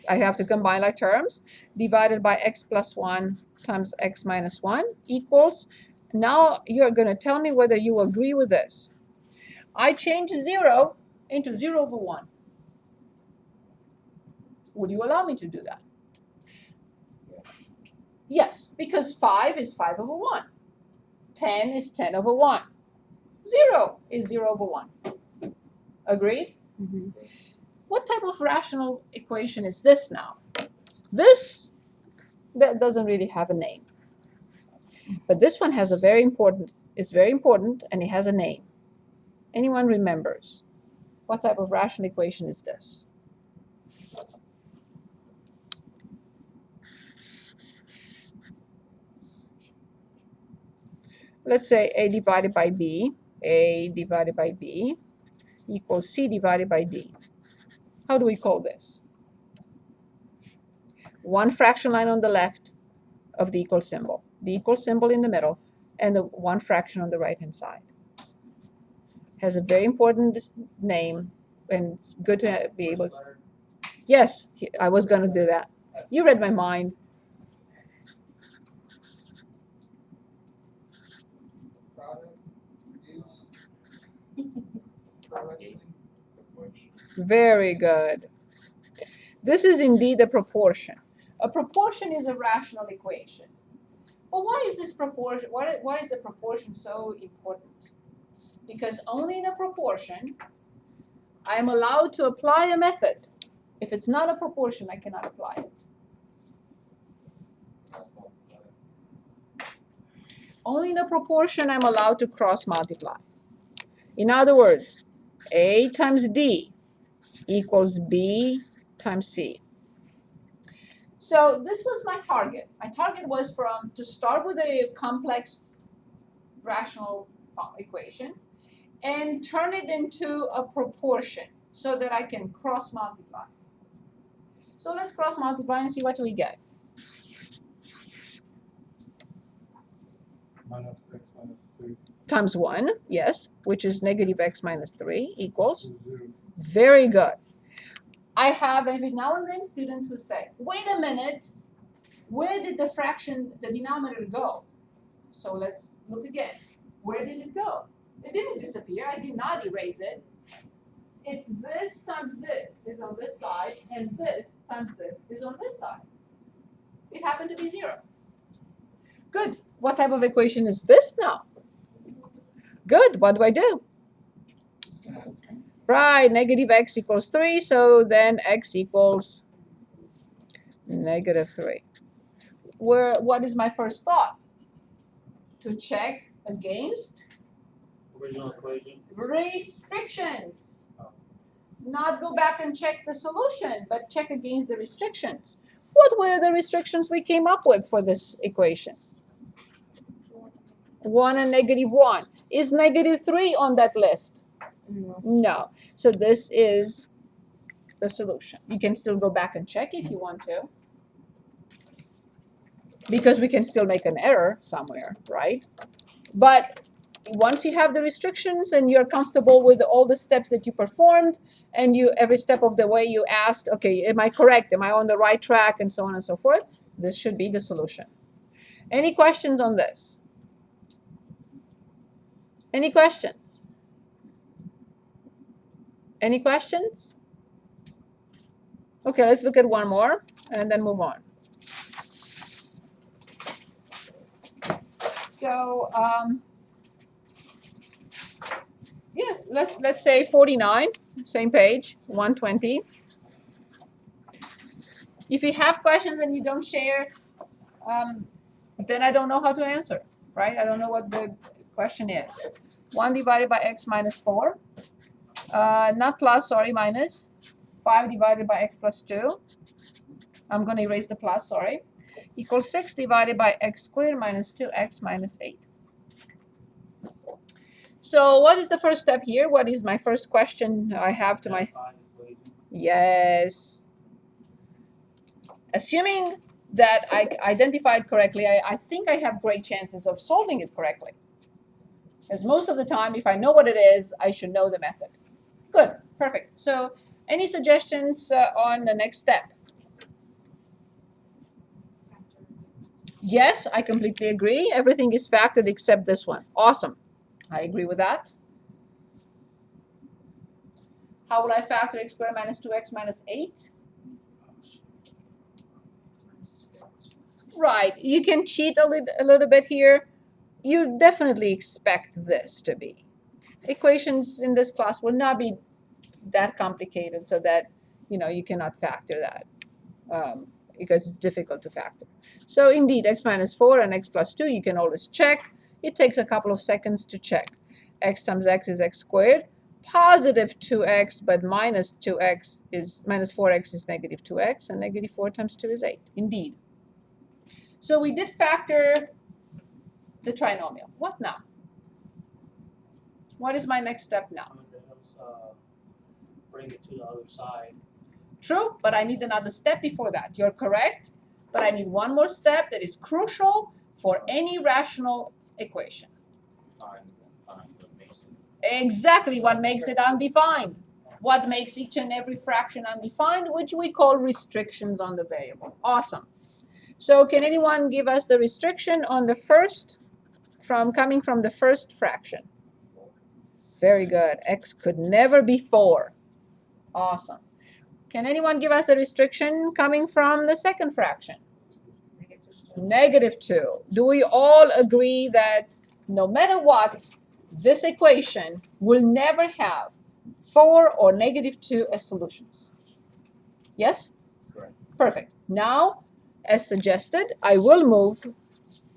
I have to combine like terms. Divided by x plus 1 times x minus 1 equals. Now you're going to tell me whether you agree with this. I change 0 into 0 over 1. Would you allow me to do that? Yes. Yes, because 5 is 5 over 1. 10 is 10 over 1. 0 is 0 over 1. Agreed? Mm-hmm. What type of rational equation is this now? This that doesn't really have a name. But this one has a very important, it's very important, and it has a name. Anyone remembers? What type of rational equation is this? Let's say A divided by B equals C divided by D. How do we call this? One fraction line on the left of the equal symbol in the middle, and the one fraction on the right-hand side. Has a very important name, and it's good to be able to. Yes, I was going to do that. You read my mind. Very good. This is indeed a proportion. A proportion is a rational equation. But why is this proportion? Why is the proportion so important? Because only in a proportion I am allowed to apply a method. If it's not a proportion, I cannot apply it. Only in a proportion I'm allowed to cross multiply. In other words, A times D equals B times C. So this was my target. My target was to start with a complex rational equation and turn it into a proportion so that I can cross multiply. So let's cross multiply and see what we get. Minus x minus 3 Times 1, yes, which is negative x minus 3 equals. to 0. Very good. I have every now and then students who say, wait a minute, where did the fraction, the denominator go? So let's look again. Where did it go? It didn't disappear. I did not erase it. It's this times this is on this side, and this times this is on this side. It happened to be 0. Good. What type of equation is this now? Good. What do I do? Right, negative x equals 3, so then x equals negative 3. What is my first thought? To check against Original equation. restrictions. Not go back and check the solution, but check against the restrictions. What were the restrictions we came up with for this equation? 1 and negative 1. Is negative 3 on that list? No. No. So this is the solution. You can still go back and check if you want to, because we can still make an error somewhere, right? But once you have the restrictions and you're comfortable with all the steps that you performed, and every step of the way you asked, okay, am I correct? Am I on the right track? And so on and so forth. This should be the solution. Any questions on this? Any questions? Any questions? Okay, let's look at one more and then move on. So yes, let's say 49, same page, 120. If you have questions and you don't share, then I don't know how to answer, right? I don't know what the question is. 1 divided by x minus 4, not plus, sorry, minus. 5 divided by x plus 2. I'm going to erase the plus, sorry. Equals 6 divided by x squared minus 2x minus 8. So what is the first step here? What is my first question I have to my... Yes. Assuming that I identified correctly, I think I have great chances of solving it correctly. As most of the time, if I know what it is, I should know the method. Good, perfect. So any suggestions on the next step? Yes, I completely agree. Everything is factored except this one. Awesome. I agree with that. How will I factor x squared minus 2x minus 8? Right. You can cheat a little bit here. You definitely expect this to be. Equations in this class will not be that complicated so that you cannot factor that because it's difficult to factor. So indeed, x minus 4 and x plus 2, you can always check. It takes a couple of seconds to check. X times x is x squared. Positive 2x, but minus 2x is minus 4x is negative 2x, and negative 4 times 2 is 8. Indeed. So we did factor the trinomial. What now? What is my next step now? Bring it to the other side. True, but I need another step before that. You're correct, but I need one more step that is crucial for any rational equation. Find what makes it. Exactly what makes it undefined. What makes each and every fraction undefined, which we call restrictions on the variable. Awesome. So can anyone give us the restriction on the first, coming from the first fraction? Very good. X could never be 4. Awesome. Can anyone give us a restriction coming from the second fraction? Negative 2. Do we all agree that no matter what, this equation will never have 4 or negative 2 as solutions? Yes? Correct. Perfect. Now, as suggested, I will move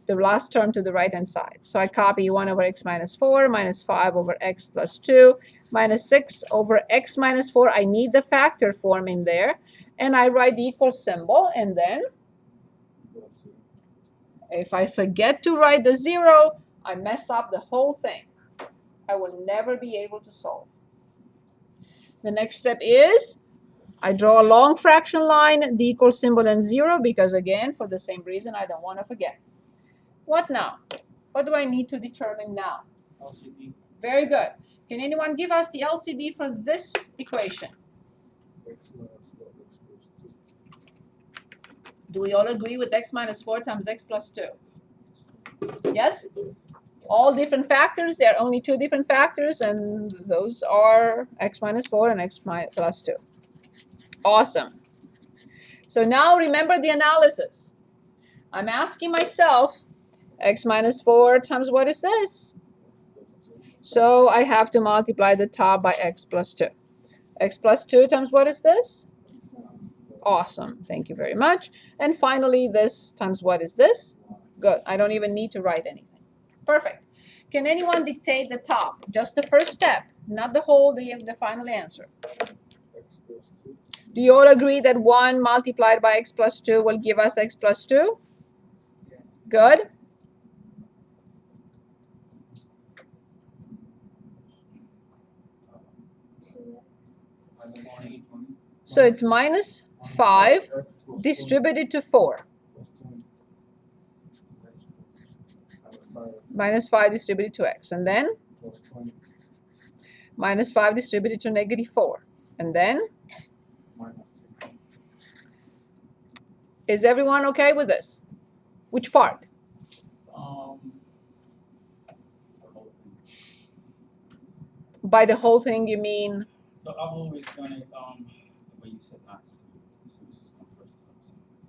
the last term to the right-hand side. So I copy 1 over x minus 4, minus 5 over x plus 2, minus 6 over x minus 4. I need the factor form in there. And I write the equal symbol. And then if I forget to write the 0, I mess up the whole thing. I will never be able to solve. The next step is I draw a long fraction line, the equal symbol and 0, because again, for the same reason, I don't want to forget. What now? What do I need to determine now? LCD. Very good. Can anyone give us the LCD for this equation? X minus 4, x plus 2. Do we all agree with x minus 4 times x plus 2? Yes? All different factors. There are only 2 different factors, and those are x minus 4 and x plus 2. Awesome. So now remember the analysis. I'm asking myself, x minus 4 times what is this? So I have to multiply the top by x plus 2. X plus 2 times what is this? Awesome. Thank you very much. And finally, this times what is this? Good. I don't even need to write anything. Perfect. Can anyone dictate the top? Just the first step, not the whole, the final answer. X plus 2. Do you all agree that 1 multiplied by x plus 2 will give us x plus 2? Yes. Good. So it's minus 5 X plus distributed to 4. 20. Minus 5 distributed to x. And then Plus 20. minus 5 distributed to negative 4. And then, Minus 6. is everyone okay with this? Which part? The whole thing. By the whole thing, you mean? So I've always done it the way you said not to do it. So this is my first time.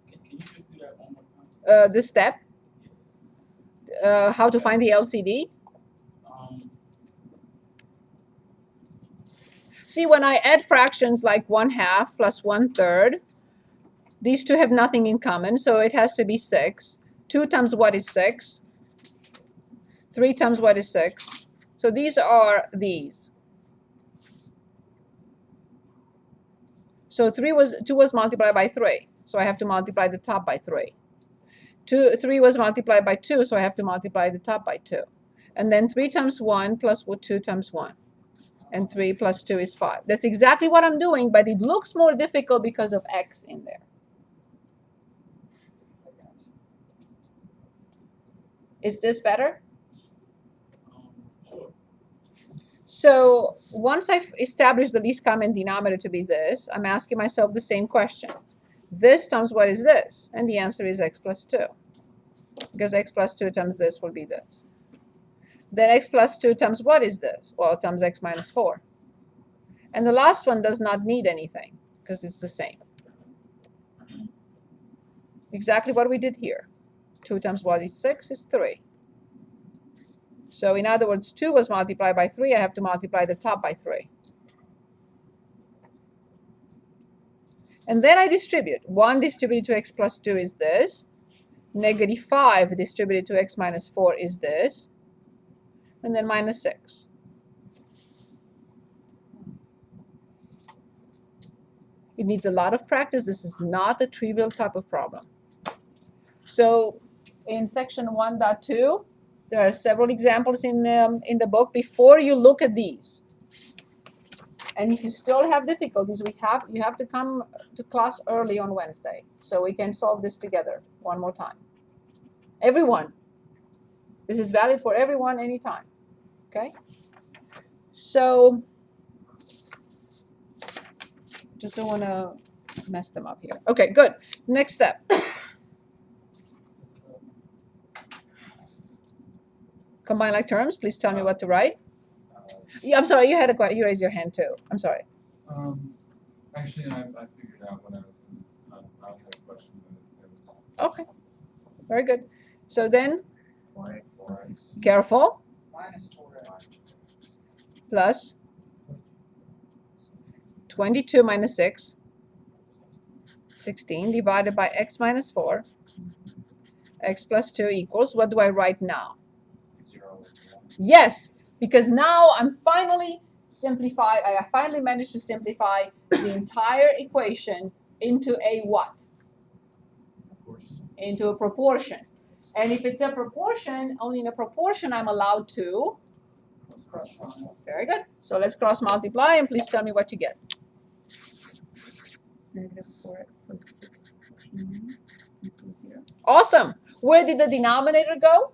Can you just do that one more time? This step? How to find the LCD? See, when I add fractions like 1/2 plus 1/3, these two have nothing in common, so it has to be 6. 2 times what is 6? 3 times what is 6? So these are these. So 2 was multiplied by 3, so I have to multiply the top by 3. 3 was multiplied by 2, so I have to multiply the top by 2. And then 3 times 1 plus 2 times 1. And 3 plus 2 is 5. That's exactly what I'm doing, but it looks more difficult because of x in there. Is this better? Sure. So once I've established the least common denominator to be this, I'm asking myself the same question. This times what is this? And the answer is x plus 2. Because x plus 2 times this will be this. Then x plus 2 times what is this? Well, times x minus 4. And the last one does not need anything because it's the same. Exactly what we did here. 2 times what is 6 is 3. So in other words, 2 was multiplied by 3. I have to multiply the top by 3. And then I distribute. 1 distributed to x plus 2 is this. Negative 5 distributed to x minus 4 is this. And then minus 6. It needs a lot of practice. This is not a trivial type of problem. So in section 1.2, there are several examples in the book. Before you look at these, and if you still have difficulties, you have to come to class early on Wednesday so we can solve this together one more time. Everyone. This is valid for everyone anytime. Okay? So just don't want to mess them up here. Okay, good. Next step. Combine like terms. Please tell me what to write. Yeah, I'm sorry. You had you raised your hand too. I'm sorry. Actually, I figured out what I was going to, I was had a question, but it was. Okay. Very good. So then, 4x plus 16. careful. Minus 4x. Plus 22 minus 6. 16 divided by x minus 4 x plus 2 equals, what do I write now? 0. Yes, because now I'm finally I finally managed to simplify the entire equation into a what? Of course. Into a proportion. And if it's a proportion, only in a proportion I'm allowed to. Very good. So let's cross multiply and please tell me what you get. Negative 4x plus 16 equals 0. Awesome. Where did the denominator go?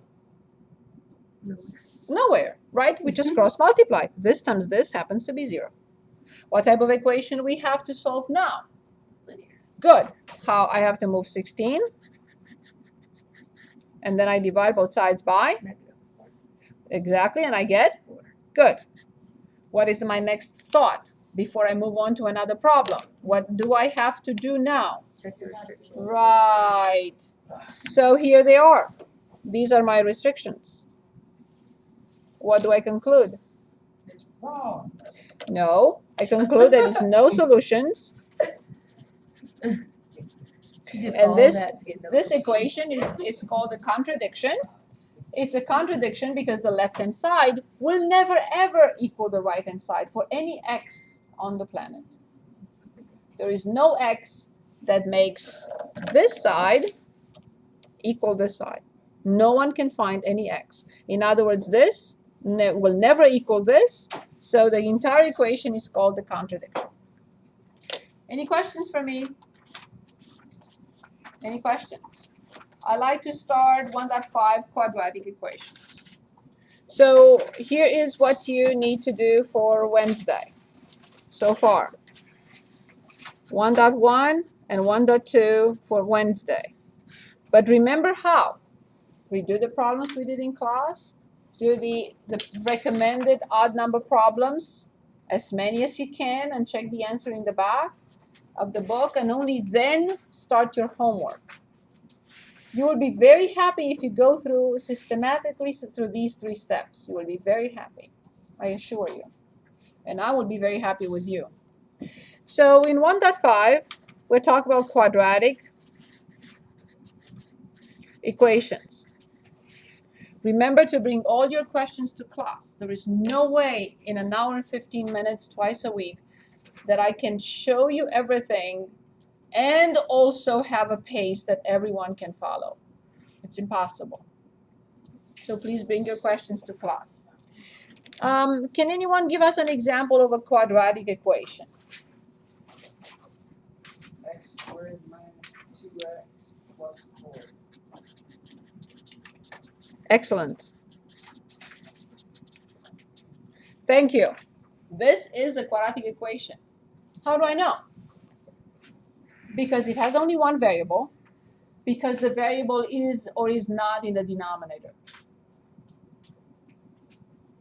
Nowhere. Nowhere, right? We just cross multiply. This times this happens to be 0. What type of equation we have to solve now? Linear. Good. How? I have to move 16. And then I divide both sides by? Negative 4. Exactly. And I get? 4. Good. What is my next thought before I move on to another problem? What do I have to do now? Check the restrictions. Right. So here they are. These are my restrictions. What do I conclude? It's wrong. No. I conclude that there's no solutions. You did And all this that to get no this solution. equation is called a contradiction. It's a contradiction because the left-hand side will never ever equal the right-hand side for any x on the planet. There is no x that makes this side equal this side. No one can find any x. In other words, this will never equal this, so the entire equation is called the contradiction. Any questions for me? Any questions? I like to start 1.5 quadratic equations. So here is what you need to do for Wednesday so far. 1.1 and 1.2 for Wednesday. But remember how? Redo the problems we did in class. Do the recommended odd number problems, as many as you can, and check the answer in the back of the book, and only then start your homework. You will be very happy if you go through systematically through these 3 steps. You will be very happy, I assure you. And I will be very happy with you. So in 1.5, we're talking about quadratic equations. Remember to bring all your questions to class. There is no way in an hour and 15 minutes twice a week that I can show you everything and also have a pace that everyone can follow. It's impossible. So please bring your questions to class. Can anyone give us an example of a quadratic equation? X squared minus 2x plus 4. Excellent. Thank you. This is a quadratic equation. How do I know? Because it has only one variable, because the variable is or is not in the denominator.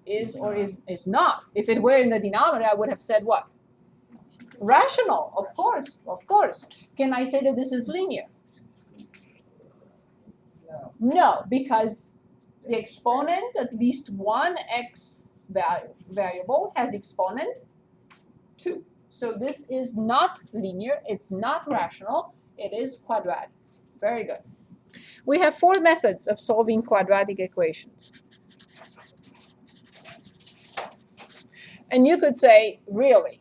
Is or is not. If it were in the denominator, I would have said what? Rational, of course, of course. Can I say that this is linear? No. No, because the exponent, at least one x variable, has exponent 2. So this is not linear, it's not rational, it is quadratic. Very good. We have 4 methods of solving quadratic equations. And you could say, really,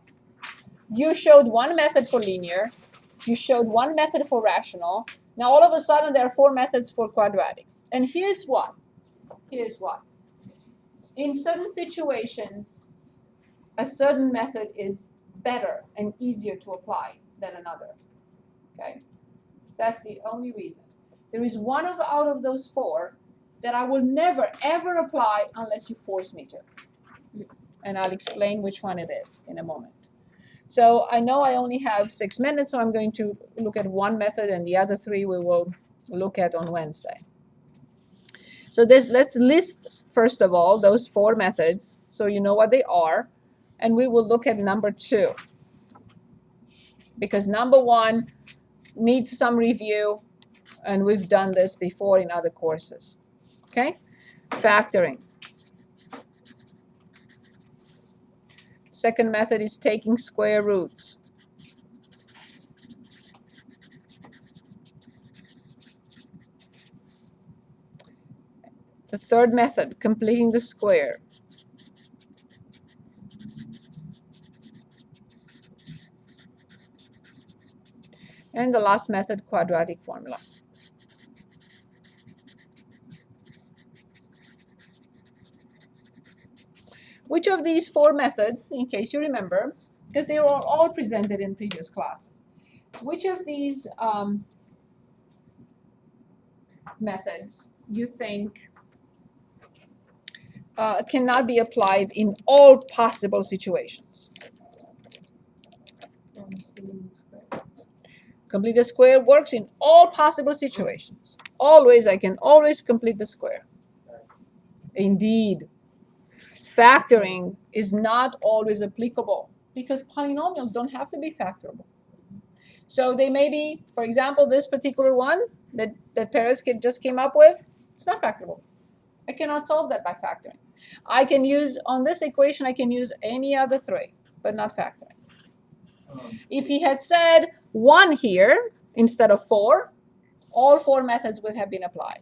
you showed one method for linear, you showed one method for rational, now all of a sudden there are 4 methods for quadratic. And here's what. Here's what. In certain situations, a certain method is better and easier to apply than another. Okay? That's the only reason. There is one out of those 4 that I will never, ever apply unless you force me to. And I'll explain which one it is in a moment. So I know I only have 6 minutes, so I'm going to look at one method, and the other 3 we will look at on Wednesday. So let's list, first of all, those 4 methods so you know what they are. And we will look at number 2. Because number 1 needs some review, and we've done this before in other courses. Okay? Factoring. Second method is taking square roots. The third method, completing the square. And the last method, quadratic formula. Which of these four methods, in case you remember, because they were all presented in previous classes, which of these methods you think cannot be applied in all possible situations? Complete the square works in all possible situations. Always, I can always complete the square. Indeed. Factoring is not always applicable because polynomials don't have to be factorable. So they may be, for example, this particular one that Perez just came up with, it's not factorable. I cannot solve that by factoring. I can use, on this equation, I can use any other three, but not factoring. If he had said 1 here instead of 4, all 4 methods would have been applied.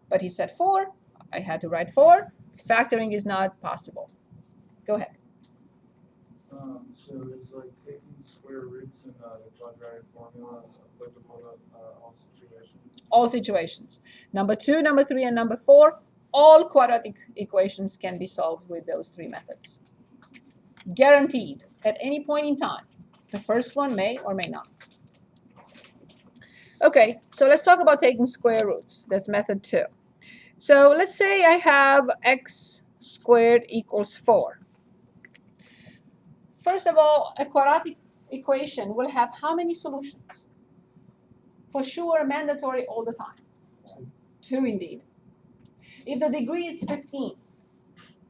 But he said 4, I had to write 4. Factoring is not possible. Go ahead. So it's like taking square roots in the quadratic formula applicable to all situations? All situations. Number 2, number 3, and number 4, all quadratic equations can be solved with those 3 methods. Guaranteed, at any point in time. The first one may or may not. Okay, so let's talk about taking square roots. That's method 2. So let's say I have x squared equals 4. First of all, a quadratic equation will have how many solutions? For sure, mandatory all the time. 2 indeed. If the degree is 15,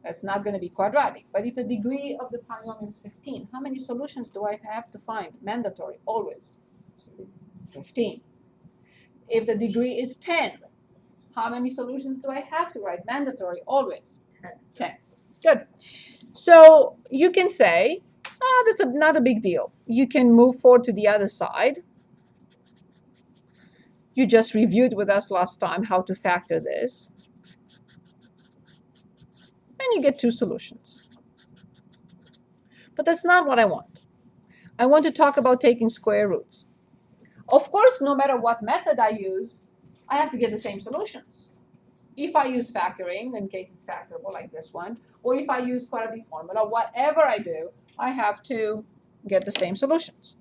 that's not going to be quadratic. But if the degree of the polynomial is 15, how many solutions do I have to find? Mandatory, always. 15. If the degree is 10, how many solutions do I have to write? Mandatory, always. 10. Good. So you can say, that's not a big deal. You can move forward to the other side. You just reviewed with us last time how to factor this. And you get 2 solutions. But that's not what I want. I want to talk about taking square roots. Of course, no matter what method I use, I have to get the same solutions. If I use factoring, in case it's factorable like this one, or if I use quadratic formula, whatever I do, I have to get the same solutions.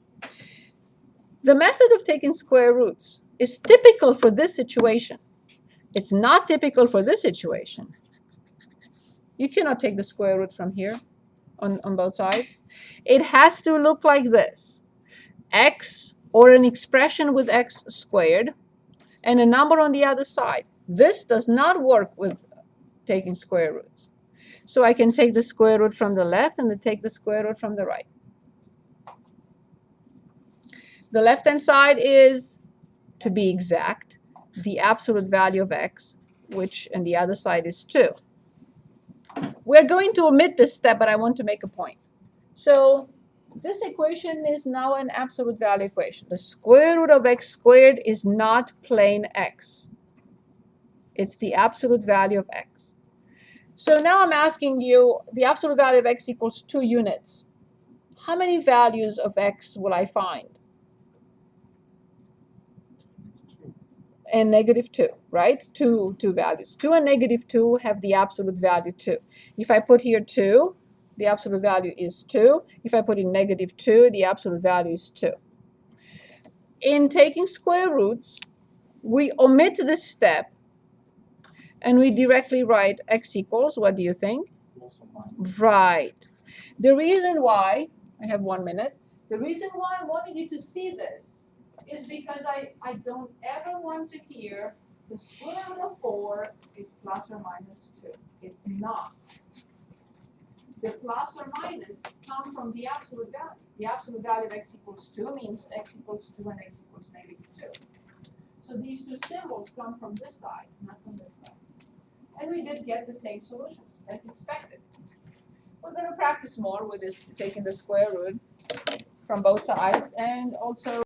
The method of taking square roots is typical for this situation. It's not typical for this situation. You cannot take the square root from here on both sides. It has to look like this. X, or an expression with x squared, and a number on the other side. This does not work with taking square roots. So I can take the square root from the left and then take the square root from the right. The left-hand side is, to be exact, the absolute value of x, which on the other side is 2. We're going to omit this step, but I want to make a point. So this equation is now an absolute value equation. The square root of x squared is not plain x. It's the absolute value of x. So now I'm asking you, the absolute value of x equals 2 units. How many values of x will I find? And negative 2, right? Two values. 2 and negative 2 have the absolute value 2. If I put here 2, the absolute value is 2. If I put in negative 2, the absolute value is 2. In taking square roots, we omit this step and we directly write x equals, what do you think? Right. The reason why, I have 1 minute, the reason why I wanted you to see this is because I don't ever want to hear the square root of 4 is plus or minus 2. It's not. The plus or minus come from the absolute value. The absolute value of x equals 2 means x equals 2 and x equals negative 2. So these 2 symbols come from this side, not from this side. And we did get the same solutions as expected. We're going to practice more with this, taking the square root from both sides, and also